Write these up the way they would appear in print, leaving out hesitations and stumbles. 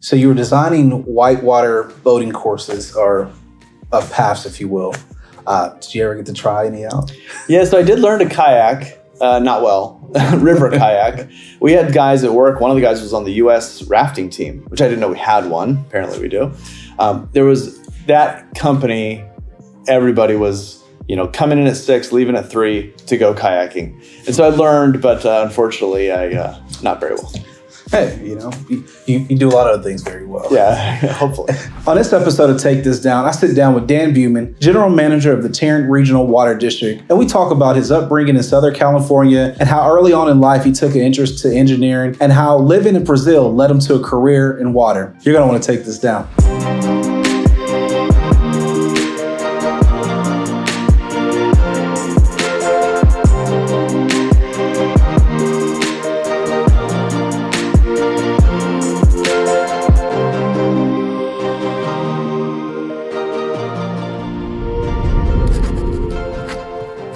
So you were designing whitewater boating courses or paths, if you will. Did you ever get to try any out? Yeah, so I did learn to kayak. Not well, river kayak. We had guys at work. One of the guys was on the U.S. rafting team, which I didn't know we had one. Apparently we do. There was that company. Everybody was, coming in at 6, leaving at 3 to go kayaking. And so I learned, but unfortunately, not very well. Hey, you do a lot of things very well. Yeah, hopefully. On this episode of Take This Down, I sit down with Dan Buhman, General Manager of the Tarrant Regional Water District, and we talk about his upbringing in Southern California and how early on in life he took an interest to engineering and how living in Brazil led him to a career in water. You're going to want to take this down.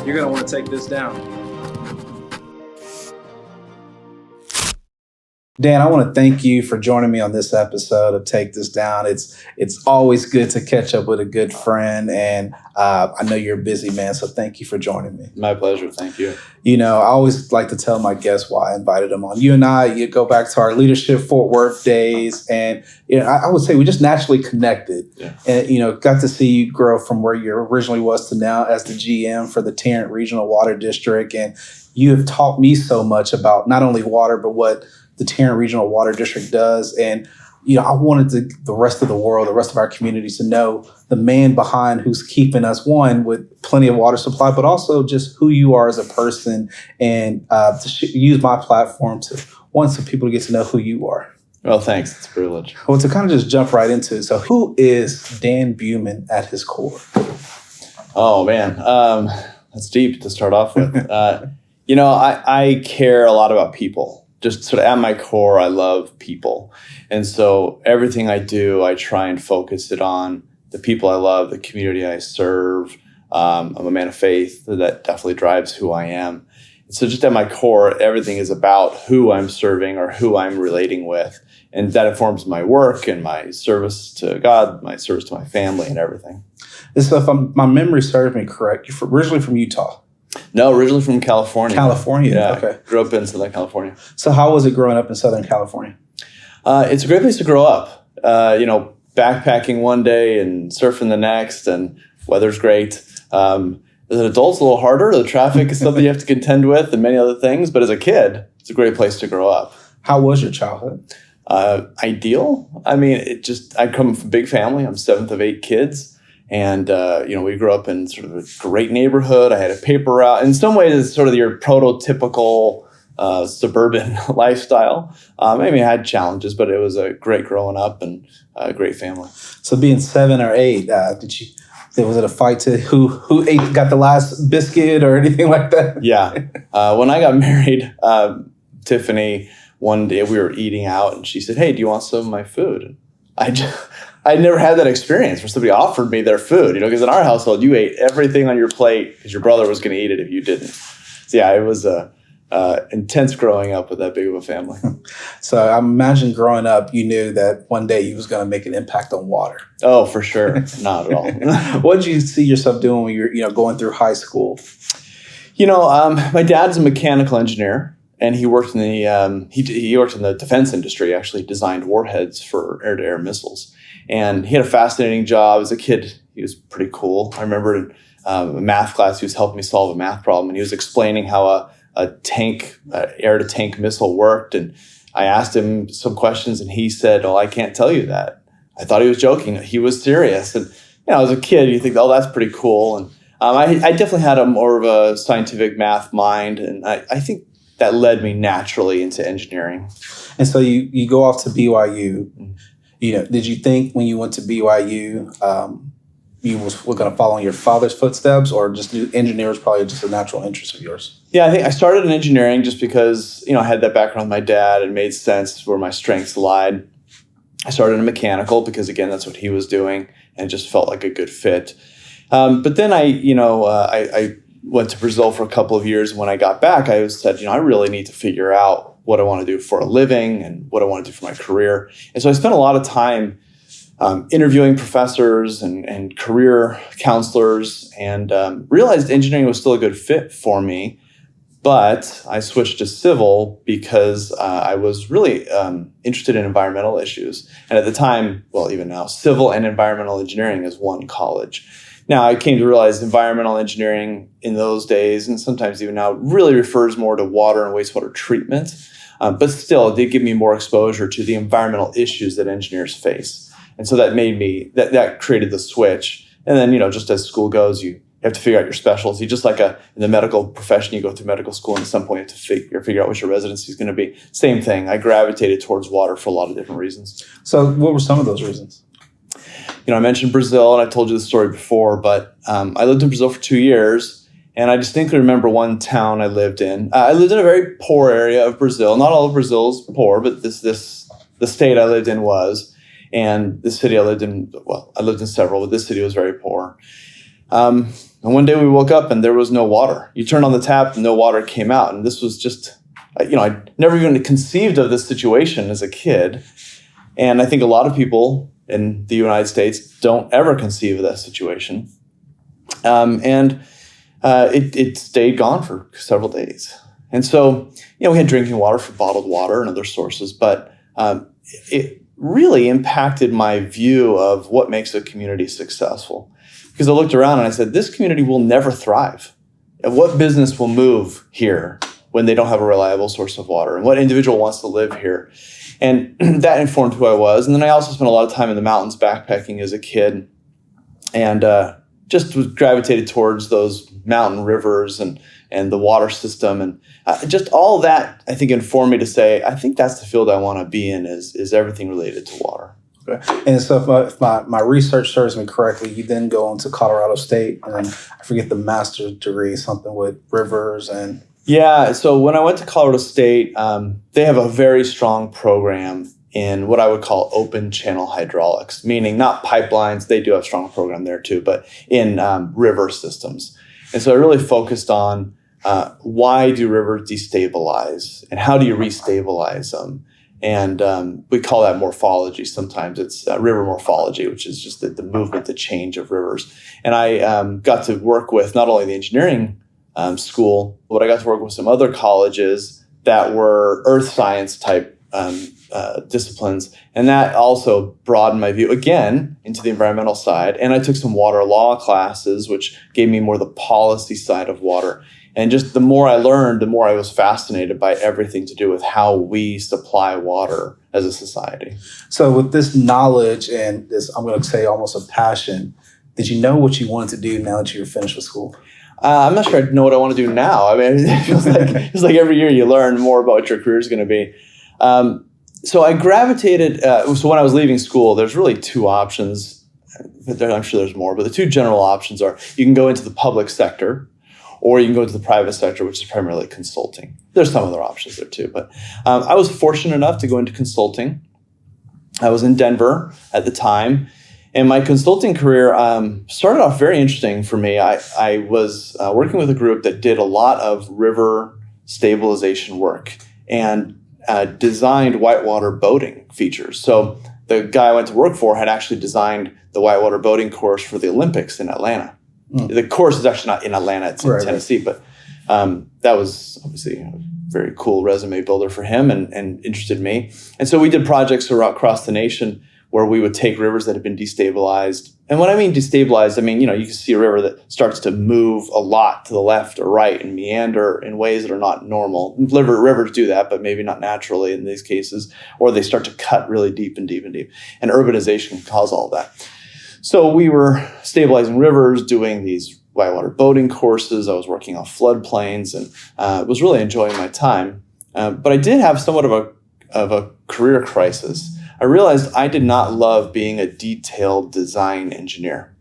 You're going to want to take this down. Dan, I want to thank you for joining me on this episode of Take This Down. It's always good to catch up with a good friend, and I know you're a busy man, so thank you for joining me. My pleasure. Thank you. I always like to tell my guests why I invited them on. You and I, go back to our Leadership Fort Worth days, and I would say we just naturally connected. Yeah. And got to see you grow from where you originally was to now as the GM for the Tarrant Regional Water District, and you have taught me so much about not only water but what the Tarrant Regional Water District does. And, I wanted the rest of the world, the rest of our communities to know the man behind who's keeping us, one, with plenty of water supply, but also just who you are as a person, and to use my platform to, one, so people get to know who you are. Well, thanks. It's a privilege. Well, to kind of just jump right into it. So who is Dan Buhman at his core? Oh, man. That's deep to start off with. I care a lot about people. Just sort of at my core, I love people. And so everything I do, I try and focus it on the people I love, the community I serve. I'm a man of faith. That definitely drives who I am. And so just at my core, everything is about who I'm serving or who I'm relating with. And that informs my work and my service to God, my service to my family and everything. And so if my memory serves me correct, you're originally from Utah. No, originally from California. California, yeah, okay. Grew up in Southern California. So how was it growing up in Southern California? It's a great place to grow up. Backpacking one day and surfing the next, and weather's great. As an adult, it's a little harder. The traffic is something you have to contend with and many other things. But as a kid, it's a great place to grow up. How was your childhood? Ideal. I mean, I come from a big family. I'm 7th of 8 kids. And, we grew up in sort of a great neighborhood. I had a paper route. In some ways, it's sort of your prototypical suburban lifestyle. I had challenges, but it was a great growing up and a great family. So being 7 or 8, was it a fight to who got the last biscuit or anything like that? Yeah. When I got married, Tiffany, one day we were eating out and she said, "Hey, do you want some of my food?" I never had that experience where somebody offered me their food, because in our household, you ate everything on your plate because your brother was going to eat it if you didn't. So yeah, it was intense growing up with that big of a family. So I imagine growing up, you knew that one day you was going to make an impact on water. Oh, for sure. Not at all. What did you see yourself doing when you were going through high school? My dad's a mechanical engineer. And he worked in the he worked in the defense industry. Actually, designed warheads for air-to-air missiles. And he had a fascinating job as a kid. He was pretty cool. I remember in a math class, he was helping me solve a math problem, and he was explaining how a tank, air-to-tank missile worked. And I asked him some questions, and he said, "Oh, I can't tell you that." I thought he was joking. He was serious. And as a kid, you think, "Oh, that's pretty cool." And I definitely had a more of a scientific math mind, and I think that led me naturally into engineering. And so you go off to BYU. Did you think when you went to BYU, you were going to follow in your father's footsteps, or just knew engineering was probably just a natural interest of yours? Yeah, I think I started in engineering just because, I had that background with my dad. It made sense where my strengths lied. I started in mechanical because, again, that's what he was doing, and it just felt like a good fit. But then I went to Brazil for a couple of years. And when I got back, I said, I really need to figure out what I want to do for a living and what I want to do for my career. And so I spent a lot of time interviewing professors and career counselors, and realized engineering was still a good fit for me. But I switched to civil because I was really interested in environmental issues. And at the time, well, even now, civil and environmental engineering is one college. Now, I came to realize environmental engineering in those days, and sometimes even now, really refers more to water and wastewater treatment. But still, it did give me more exposure to the environmental issues that engineers face. And so that made me, that created the switch. And then, just as school goes, you have to figure out your specialty. Just like in the medical profession, you go through medical school, and at some point you have to figure out what your residency is going to be. Same thing. I gravitated towards water for a lot of different reasons. So what were some of those reasons? I mentioned Brazil, and I told you the story before, but I lived in Brazil for 2 years, and I distinctly remember one town I lived in. I lived in a very poor area of Brazil. Not all of Brazil's poor, but the state I lived in was. And the city I lived in, well, I lived in several, but this city was very poor. And one day we woke up and there was no water. You turned on the tap and no water came out. And this was just, I'd never even conceived of this situation as a kid. And I think a lot of people in the United States don't ever conceive of that situation. It stayed gone for several days. And so, we had drinking water for bottled water and other sources, but it really impacted my view of what makes a community successful. Because I looked around and I said, this community will never thrive. And what business will move here when they don't have a reliable source of water? And what individual wants to live here? And that informed who I was. And then I also spent a lot of time in the mountains backpacking as a kid, and just gravitated towards those mountain rivers and the water system. And just all that, I think, informed me to say, I think that's the field I want to be in, is everything related to water. Okay. And so if my research serves me correctly, you then go into Colorado State, and then I forget the master's degree, something with rivers and... Yeah, so when I went to Colorado State, they have a very strong program in what I would call open channel hydraulics, meaning not pipelines. They do have a strong program there too, but in river systems. And so I really focused on why do rivers destabilize and how do you restabilize them? And we call that morphology. Sometimes it's river morphology, which is just the movement, the change of rivers. And I got to work with not only the engineering school, but I got to work with some other colleges that were earth science type disciplines. And that also broadened my view again into the environmental side. And I took some water law classes, which gave me more the policy side of water. And just the more I learned, the more I was fascinated by everything to do with how we supply water as a society. So with this knowledge and this, I'm going to say almost a passion, did you know what you wanted to do now that you're finished with school? I'm not sure I know what I want to do now. I mean, it's like every year you learn more about what your career is going to be. So I gravitated. So when I was leaving school, there's really two options. I'm sure there's more, but the two general options are you can go into the public sector, or you can go into the private sector, which is primarily consulting. There's some other options there too, but I was fortunate enough to go into consulting. I was in Denver at the time. And my consulting career started off very interesting for me. I was working with a group that did a lot of river stabilization work and designed whitewater boating features. So the guy I went to work for had actually designed the whitewater boating course for the Olympics in Atlanta. The course is actually not in Atlanta, it's in Tennessee, but that was obviously a very cool resume builder for him and interested me. And so we did projects across the nation where we would take rivers that had been destabilized. And when I mean destabilized, I mean, you can see a river that starts to move a lot to the left or right and meander in ways that are not normal. Rivers do that, but maybe not naturally in these cases, or they start to cut really deep and deep and deep. And urbanization can cause all that. So we were stabilizing rivers, doing these whitewater boating courses. I was working on floodplains and was really enjoying my time. But I did have somewhat of a career crisis. I realized I did not love being a detailed design engineer.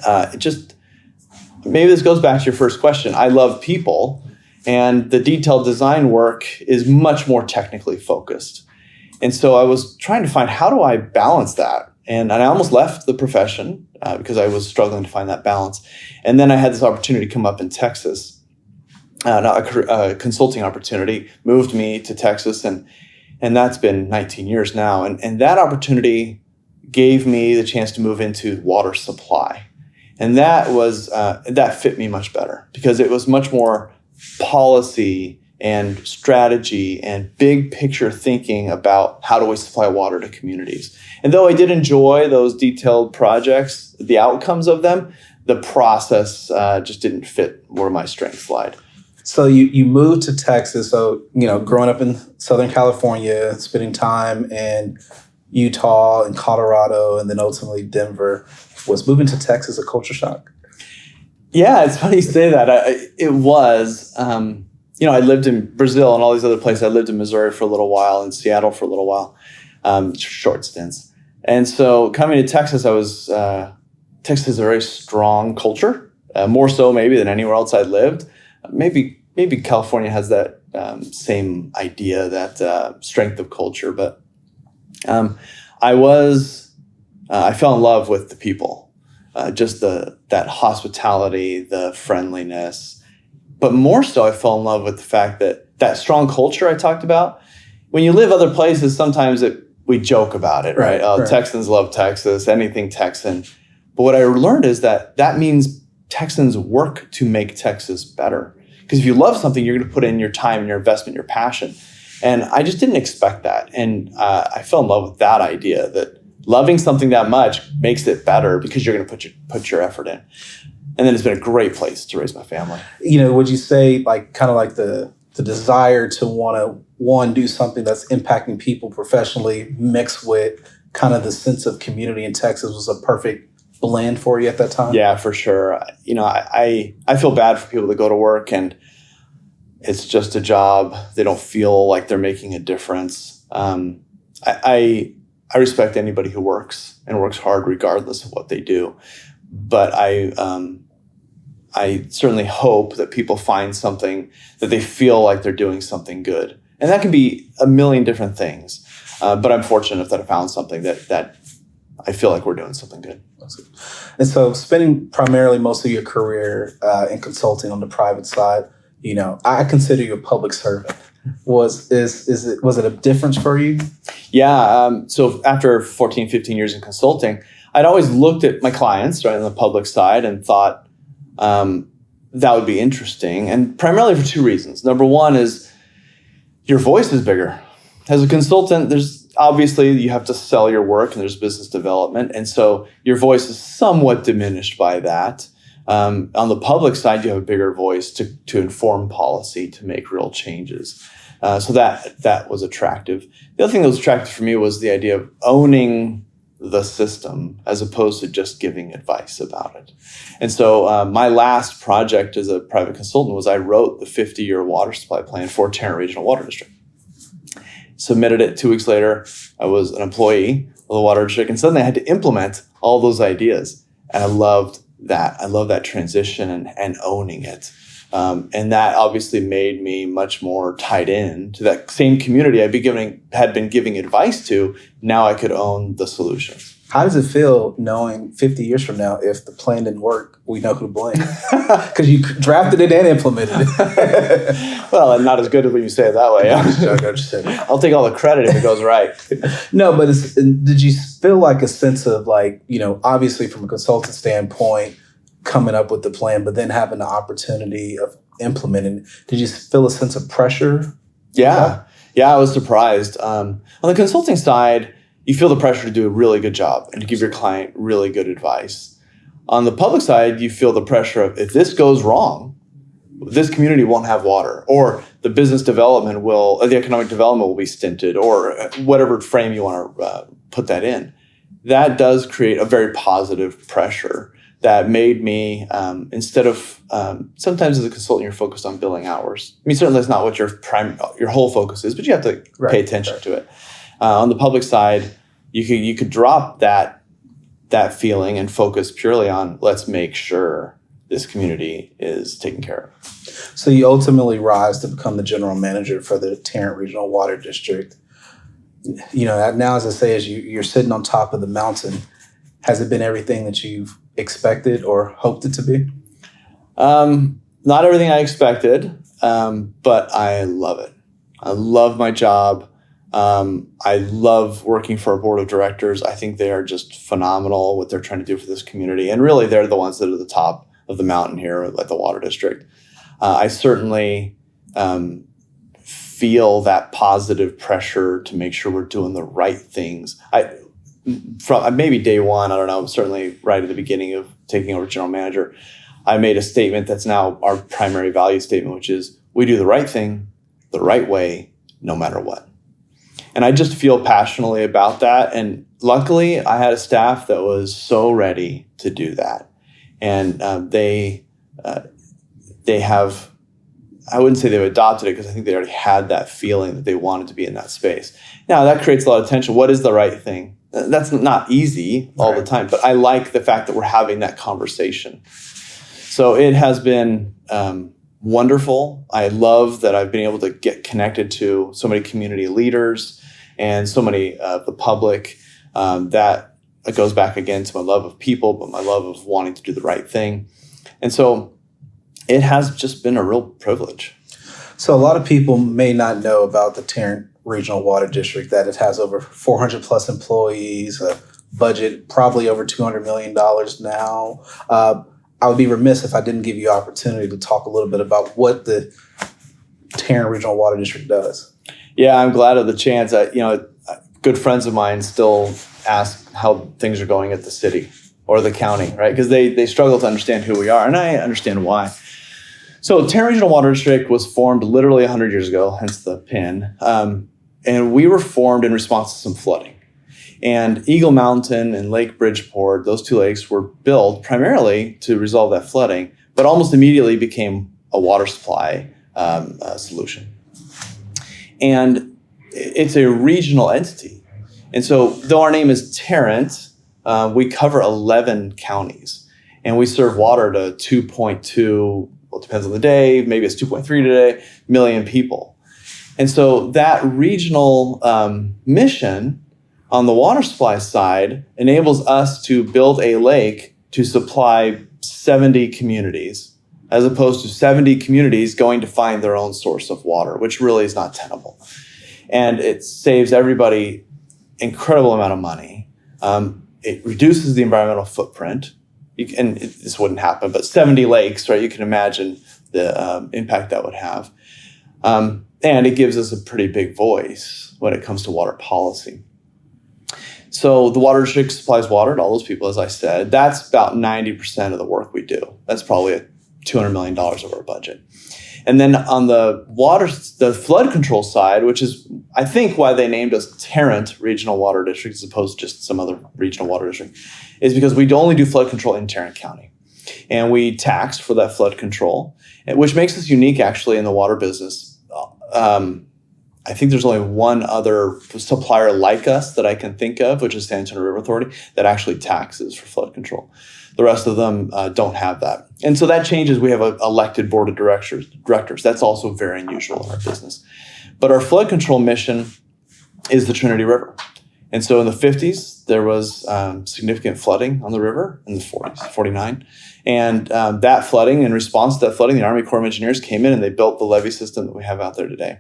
Maybe this goes back to your first question. I love people, and the detailed design work is much more technically focused. And so I was trying to find, how do I balance that? And I almost left the profession because I was struggling to find that balance. And then I had this opportunity come up in Texas. a consulting opportunity, moved me to Texas, and that's been 19 years now. And that opportunity gave me the chance to move into water supply. And that fit me much better because it was much more policy and strategy and big picture thinking about how do we supply water to communities. And though I did enjoy those detailed projects, the outcomes of them, the process just didn't fit where my strengths lied. So you moved to Texas. So, growing up in Southern California, spending time in Utah and Colorado, and then ultimately Denver, was moving to Texas a culture shock? Yeah, it's funny you say that. It was. I lived in Brazil and all these other places. I lived in Missouri for a little while, in Seattle for a little while, short stints. And so coming to Texas, Texas has a very strong culture, more so maybe than anywhere else I lived. Maybe California has that same idea, that strength of culture. But I fell in love with the people, just that hospitality, the friendliness. But more so, I fell in love with the fact that strong culture I talked about. When you live other places, sometimes we joke about it, right? Right. Texans love Texas, anything Texan. But what I learned is that means Texans work to make Texas better. Because if you love something, you're going to put in your time and your investment, your passion. And I just didn't expect that. And I fell in love with that idea that loving something that much makes it better because you're going to put your effort in. And then it's been a great place to raise my family. Would you say kind of the desire to want to, do something that's impacting people professionally mixed with kind of the sense of community in Texas was a perfect blend for you at that time? Yeah, for sure. I feel bad for people that go to work and it's just a job. They don't feel like they're making a difference. I respect anybody who works and works hard regardless of what they do. But I certainly hope that people find something that they feel like they're doing something good. And that can be a million different things. But I'm fortunate enough that I found something that I feel like we're doing something good. And so spending primarily most of your career in consulting on the private side, I consider you a public servant. Was it a difference for you? Yeah. So after 14, 15 years in consulting, I'd always looked at my clients right on the public side and thought that would be interesting. And primarily for two reasons. Number one is your voice is bigger. As a consultant, obviously you have to sell your work and there's business development. And so your voice is somewhat diminished by that. On the public side, you have a bigger voice to inform policy, to make real changes. So that was attractive. The other thing that was attractive for me was the idea of owning the system as opposed to just giving advice about it. And so my last project as a private consultant was I wrote the 50-year water supply plan for Tarrant Regional Water District. Submitted it 2 weeks later. I was an employee of the water district, and suddenly I had to implement all those ideas. And I loved that. I love that transition and owning it. And that obviously made me much more tied in to that same community had been giving advice to. Now I could own the solutions. How does it feel knowing 50 years from now, if the plan didn't work, we know who to blame? Because you drafted it and implemented it. Well, not as good as when you say it that way. Yeah. I'll take all the credit if it goes right. No, but did you feel like a sense of obviously from a consultant standpoint, coming up with the plan, but then having the opportunity of implementing, did you feel a sense of pressure? Yeah, I was surprised. On the consulting side, you feel the pressure to do a really good job and to give your client really good advice. On the public side, you feel the pressure of, if this goes wrong, this community won't have water, or the business development the economic development will be stinted, or whatever frame you want to put that in. That does create a very positive pressure that made me, instead of, sometimes as a consultant, you're focused on billing hours. I mean, certainly that's not what your whole focus is, but you have to pay attention to it. On the public side, you could drop that feeling and focus purely on, let's make sure this community is taken care of. So you ultimately rise to become the general manager for the Tarrant Regional Water District. Now, as I say, as you're sitting on top of the mountain, has it been everything that you've expected or hoped it to be? Not everything I expected. but I love it. I love my job. I love working for our board of directors. I think they are just phenomenal what they're trying to do for this community. And really, they're the ones that are at the top of the mountain here at the Water District. I certainly feel that positive pressure to make sure we're doing the right things. From maybe day one, I don't know, certainly right at the beginning of taking over general manager, I made a statement that's now our primary value statement, which is we do the right thing the right way, no matter what. And I just feel passionately about that. And luckily, I had a staff that was so ready to do that. And they have, I wouldn't say they've adopted it because I think they already had that feeling that they wanted to be in that space. Now, that creates a lot of tension. What is the right thing? That's not easy all the time, but I like the fact that we're having that conversation. So it has been wonderful. I love that I've been able to get connected to so many community leaders and so many of the public. That goes back again to my love of people, but my love of wanting to do the right thing. And so it has just been a real privilege. So a lot of people may not know about the Tarrant Regional Water District, that it has over 400 plus employees, a budget probably over $200 million now. I would be remiss if I didn't give you an opportunity to talk a little bit about what the Tarrant Regional Water District does. Yeah, I'm glad of the chance. Good friends of mine still ask how things are going at the city or the county, right? Because they struggle to understand who we are, and I understand why. So Tarrant Regional Water District was formed literally 100 years ago, hence the pin. And we were formed in response to some flooding. And Eagle Mountain and Lake Bridgeport, those two lakes were built primarily to resolve that flooding, but almost immediately became a water supply solution. And it's a regional entity. And so though our name is Tarrant, we cover 11 counties. And we serve water to 2.2, well, it depends on the day, maybe it's 2.3 today, million people. And so that regional mission on the water supply side enables us to build a lake to supply 70 communities, as opposed to 70 communities going to find their own source of water, which really is not tenable. And it saves everybody incredible amount of money. It reduces the environmental footprint. This wouldn't happen, but 70 lakes, right? You can imagine the impact that would have. And it gives us a pretty big voice when it comes to water policy. So the water district supplies water to all those people, as I said. That's about 90% of the work we do. That's probably $200 million of our budget. And then on the flood control side, which is, I think, why they named us Tarrant Regional Water District as opposed to just some other regional water district, is because we only do flood control in Tarrant County. And we tax for that flood control, which makes us unique, actually, in the water business. I think there's only one other supplier like us that I can think of, which is San Antonio River Authority, that actually taxes for flood control. The rest of them don't have that. And so that changes. We have an elected board of directors. That's also very unusual in our business. But our flood control mission is the Trinity River. And so in the 50s, there was significant flooding on the river in the 40s, 49. And that flooding, in response to that flooding, the Army Corps of Engineers came in and they built the levee system that we have out there today.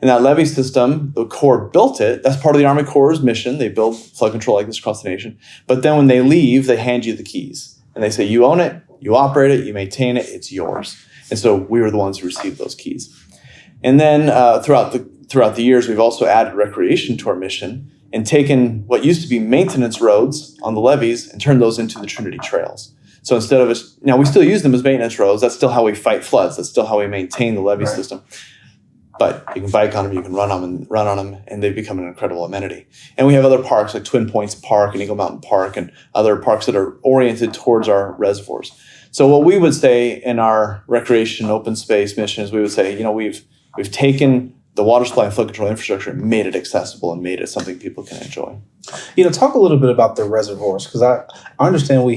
And that levee system, the Corps built it. That's part of the Army Corps' mission. They build flood control like this across the nation. But then when they leave, they hand you the keys. And they say, you own it, you operate it, you maintain it, it's yours. And so we were the ones who received those keys. And then throughout the years, we've also added recreation to our mission and taken what used to be maintenance roads on the levees and turned those into the Trinity Trails. So instead of now we still use them as maintenance roads. That's still how we fight floods. That's still how we maintain the levee system. But you can bike on them, you can run on them, and they've become an incredible amenity. And we have other parks like Twin Points Park and Eagle Mountain Park and other parks that are oriented towards our reservoirs. So what we would say in our recreation open space mission is we would say, we've taken the water supply and flood control infrastructure and made it accessible and made it something people can enjoy. Talk a little bit about the reservoirs, because I understand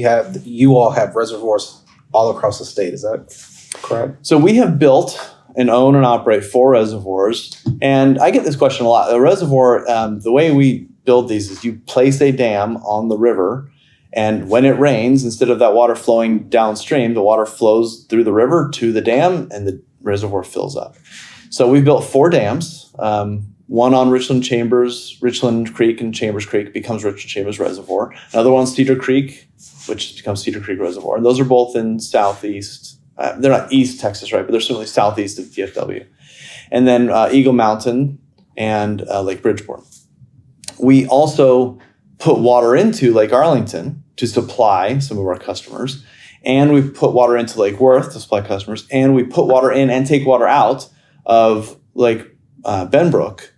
you all have reservoirs all across the state. Is that correct? So we have built and own and operate 4 reservoirs. And I get this question a lot. The reservoir, the way we build these is you place a dam on the river, and when it rains, instead of that water flowing downstream, the water flows through the river to the dam, and reservoir fills up. So we've built 4 dams. One on Richland Creek and Chambers Creek becomes Richland Chambers Reservoir. Another one on Cedar Creek, which becomes Cedar Creek Reservoir. And those are both in southeast. They're not East Texas, right? But they're certainly southeast of DFW. And then Eagle Mountain and Lake Bridgeport. We also put water into Lake Arlington to supply some of our customers. And we put water into Lake Worth to supply customers. And we put water in and take water out of Lake Benbrook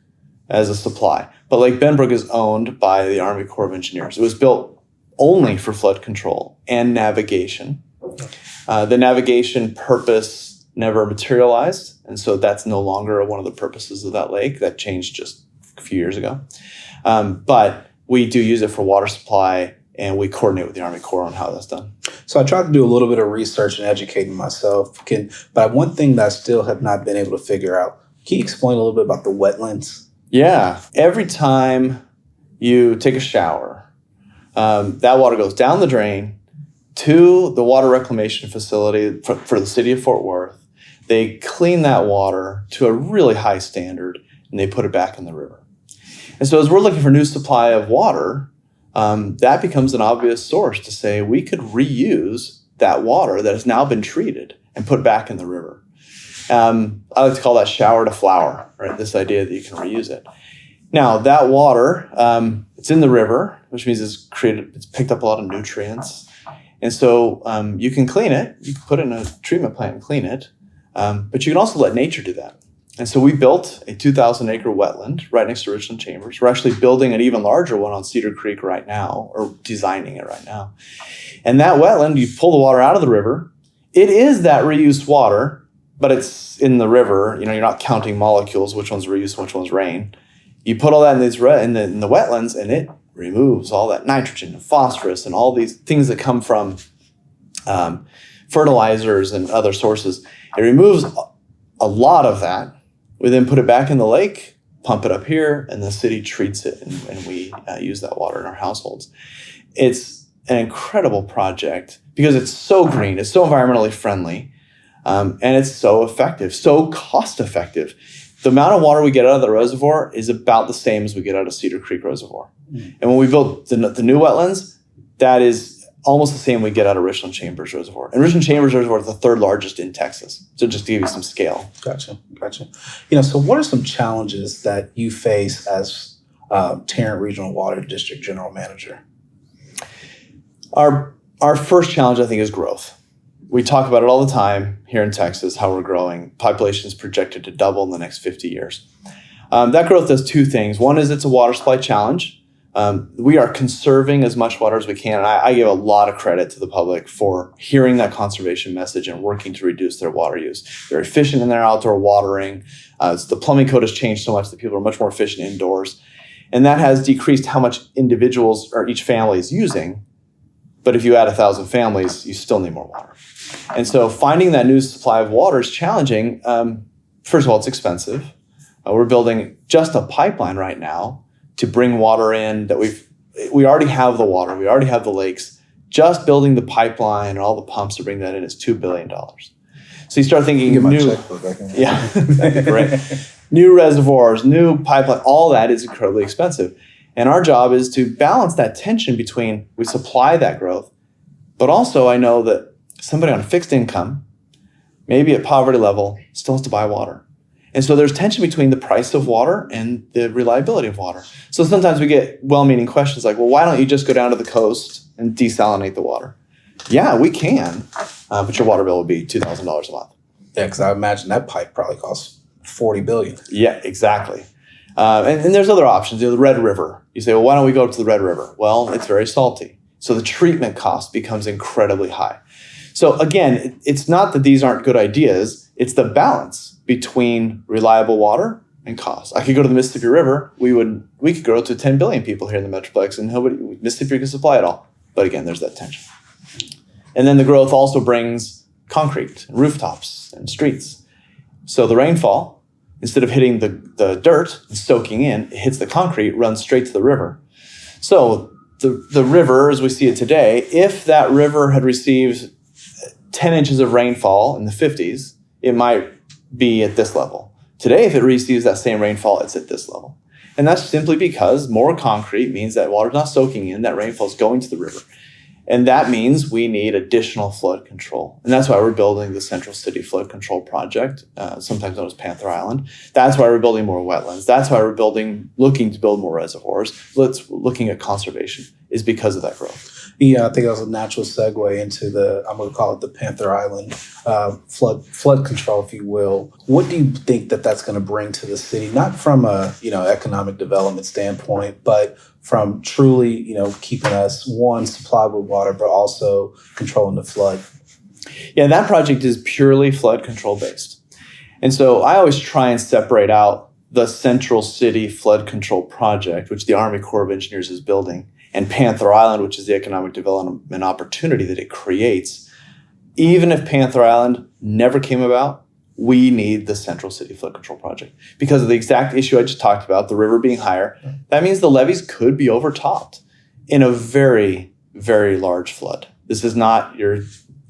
as a supply. But Lake Benbrook is owned by the Army Corps of Engineers. It was built only for flood control and navigation. The navigation purpose never materialized, and so that's no longer one of the purposes of that lake. That changed just a few years ago. But we do use it for water supply, and we coordinate with the Army Corps on how that's done. So I tried to do a little bit of research and educating myself, but one thing that I still have not been able to figure out, can you explain a little bit about the wetlands? Yeah. Every time you take a shower, that water goes down the drain to the water reclamation facility for the city of Fort Worth. They clean that water to a really high standard, and they put it back in the river. And so as we're looking for new supply of water, that becomes an obvious source to say we could reuse that water that has now been treated and put back in the river. I like to call that shower to flower, right? This idea that you can reuse it. Now, that water, it's in the river, which means it's picked up a lot of nutrients. And so you can clean it. You can put it in a treatment plant and clean it. But you can also let nature do that. And so we built a 2,000-acre wetland right next to Richland Chambers. We're actually building an even larger one on Cedar Creek right now, or designing it right now. And that wetland, you pull the water out of the river. It is that reused water, but it's in the river. You're not counting molecules, which one's reuse, which one's rain. You put all that in the wetlands, and it removes all that nitrogen and phosphorus and all these things that come from fertilizers and other sources. It removes a lot of that. We then put it back in the lake, pump it up here, and the city treats it, and we use that water in our households. It's an incredible project because it's so green, it's so environmentally friendly, and it's so effective, so cost effective. The amount of water we get out of the reservoir is about the same as we get out of Cedar Creek Reservoir. Mm. And when we built the new wetlands, that is almost the same we get out of Richland Chambers Reservoir. And Richland Chambers Reservoir is the 3rd largest in Texas. So just to give you some scale. Gotcha. So what are some challenges that you face as Tarrant Regional Water District General Manager? Our first challenge, I think, is growth. We talk about it all the time here in Texas, how we're growing. Population is projected to double in the next 50 years. That growth does 2 things. One is it's a water supply challenge. We are conserving as much water as we can. And I give a lot of credit to the public for hearing that conservation message and working to reduce their water use. They're efficient in their outdoor watering. The plumbing code has changed so much that people are much more efficient indoors. And that has decreased how much individuals or each family is using. But if you add 1,000 families, you still need more water. And so finding that new supply of water is challenging. First of all, it's expensive. We're building just a pipeline right now to bring water in that we already have the water. We already have the lakes. Just building the pipeline and all the pumps to bring that in is $2 billion. So you start thinking new reservoirs, new pipeline, all that is incredibly expensive. And our job is to balance that tension between we supply that growth, but also I know that somebody on a fixed income, maybe at poverty level, still has to buy water. And so there's tension between the price of water and the reliability of water. So sometimes we get well-meaning questions like, well, why don't you just go down to the coast and desalinate the water? Yeah, we can, but your water bill would be $2,000 a month. Yeah, because I imagine that pipe probably costs $40 billion. Yeah, exactly. And there's other options. The Red River. You say, well, why don't we go to the Red River? Well, it's very salty. So the treatment cost becomes incredibly high. So again, it's not that these aren't good ideas. It's the balance between reliable water and cost. I could go to the Mississippi River. We could grow to 10 billion people here in the Metroplex, and Mississippi can supply it all. But again, there's that tension. And then the growth also brings concrete, and rooftops, and streets. So the rainfall, instead of hitting the dirt and soaking in, it hits the concrete, runs straight to the river. So the river, as we see it today, if that river had received 10 inches of rainfall in the 50s, it might be at this level. Today, if it receives that same rainfall, it's at this level. And that's simply because more concrete means that water's not soaking in, that rainfall is going to the river. And that means we need additional flood control. And that's why we're building the Central City Flood Control Project, sometimes known as Panther Island. That's why we're building more wetlands. That's why we're looking to build more reservoirs. Looking at conservation is because of that growth. Yeah, I think that was a natural segue into I'm going to call it the Panther Island flood control, if you will. What do you think that's going to bring to the city? Not from a economic development standpoint, but from truly keeping us supplied with water, but also controlling the flood. Yeah, that project is purely flood control based, and so I always try and separate out the Central City Flood Control Project, which the Army Corps of Engineers is building, and Panther Island, which is the economic development opportunity that it creates. Even if Panther Island never came about, we need the Central City Flood Control Project because of the exact issue I just talked about, the river being higher. That means the levees could be overtopped in a very, very large flood. This is not your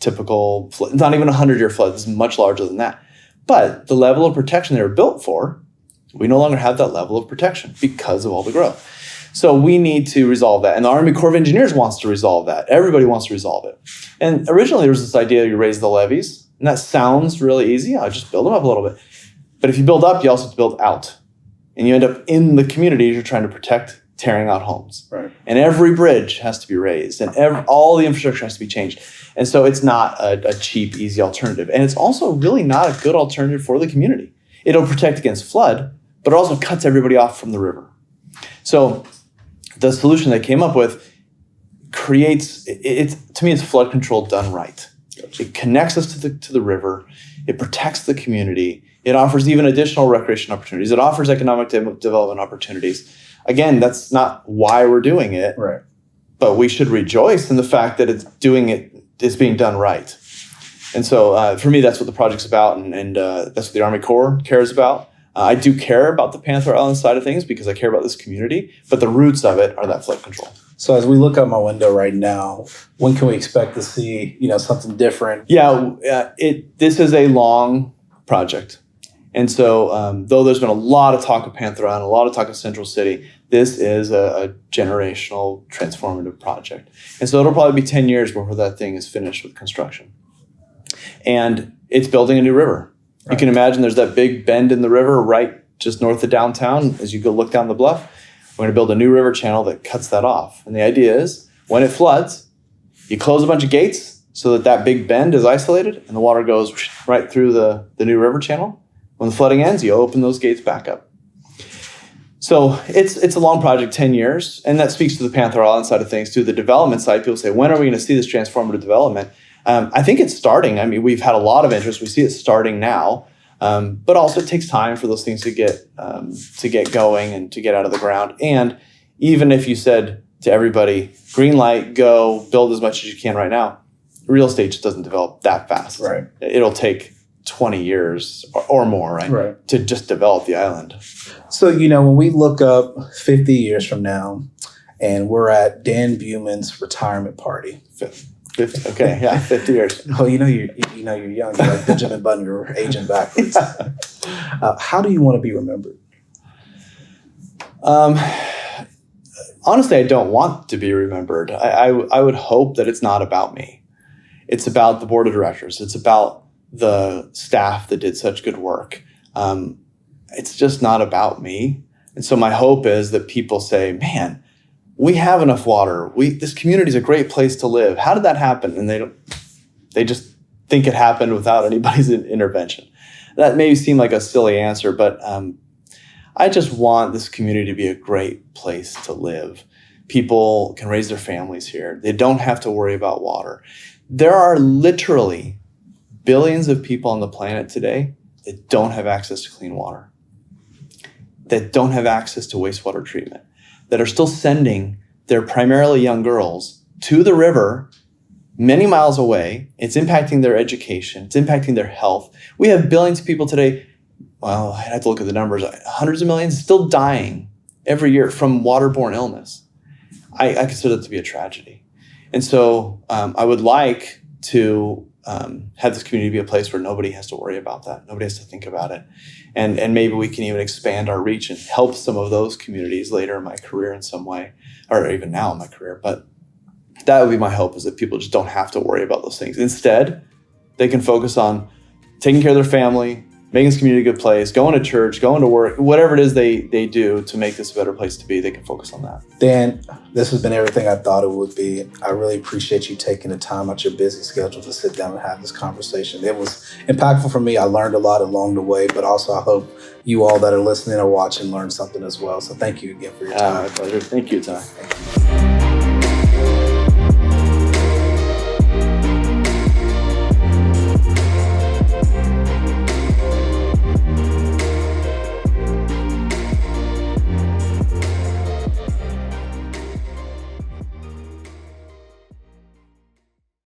typical flood. It's not even a 100-year flood. This is much larger than that. But the level of protection they were built for, we no longer have that level of protection because of all the growth. So we need to resolve that. And the Army Corps of Engineers wants to resolve that. Everybody wants to resolve it. And originally there was this idea you raise the levees, and that sounds really easy. I'll just build them up a little bit. But if you build up, you also have to build out. And you end up in the community you're trying to protect, tearing out homes. Right. And every bridge has to be raised, and all the infrastructure has to be changed. And so it's not a cheap, easy alternative. And it's also really not a good alternative for the community. It'll protect against flood, but it also cuts everybody off from the river. So the solution they came up with creates, to me, it's flood control done right. It connects us to the river. It protects the community. It offers even additional recreation opportunities. It offers economic development opportunities. Again, that's not why we're doing it, right? But we should rejoice in the fact that it's being done right. And so for me, that's what the project's about, and that's what the Army Corps cares about. I do care about the Panther Island side of things because I care about this community, but the roots of it are that flood control. So as we look out my window right now, when can we expect to see something different? Yeah, this is a long project. And so though there's been a lot of talk of Panther Island, a lot of talk of Central City, this is a generational transformative project. And so it'll probably be 10 years before that thing is finished with construction. And it's building a new river. Right. You can imagine there's that big bend in the river right just north of downtown as you go look down the bluff. We're going to build a new river channel that cuts that off. And the idea is when it floods, you close a bunch of gates so that big bend is isolated and the water goes right through the new river channel. When the flooding ends, you open those gates back up. So it's a long project, 10 years, and that speaks to the Panther Island side of things. To the development side, people say, when are we going to see this transformative development? I think it's starting. I mean, we've had a lot of interest. We see it starting now, but also it takes time for those things to get going and to get out of the ground. And even if you said to everybody, green light, go, build as much as you can right now, real estate just doesn't develop that fast. Right. It'll take 20 years or more, right, to just develop the island. So, when we look up 50 years from now and we're at Dan Buhman's retirement party. 50, okay, yeah, 50 years. Well, you're young. You're like Benjamin Button, you're aging backwards. How do you want to be remembered? Honestly, I don't want to be remembered. I would hope that it's not about me. It's about the board of directors. It's about the staff that did such good work. It's just not about me. And so my hope is that people say, man, we have enough water. This community is a great place to live. How did that happen? And they just think it happened without anybody's intervention. That may seem like a silly answer, but I just want this community to be a great place to live. People can raise their families here. They don't have to worry about water. There are literally billions of people on the planet today that don't have access to clean water, that don't have access to wastewater treatment, that are still sending their primarily young girls to the river many miles away. It's impacting their education. It's impacting their health. We have billions of people today, well, I have to look at the numbers, hundreds of millions still dying every year from waterborne illness. I consider that to be a tragedy. And so I would like to have this community be a place where nobody has to worry about that. Nobody has to think about it. And maybe we can even expand our reach and help some of those communities later in my career in some way, or even now in my career. But that would be my hope, is that people just don't have to worry about those things. Instead, they can focus on taking care of their family, making this community a good place, going to church, going to work, whatever it is they do to make this a better place to be, they can focus on that. Dan, this has been everything I thought it would be. I really appreciate you taking the time out your busy schedule to sit down and have this conversation. It was impactful for me. I learned a lot along the way, but also I hope you all that are listening or watching learned something as well. So thank you again for your time. My pleasure. Thank you, Ty.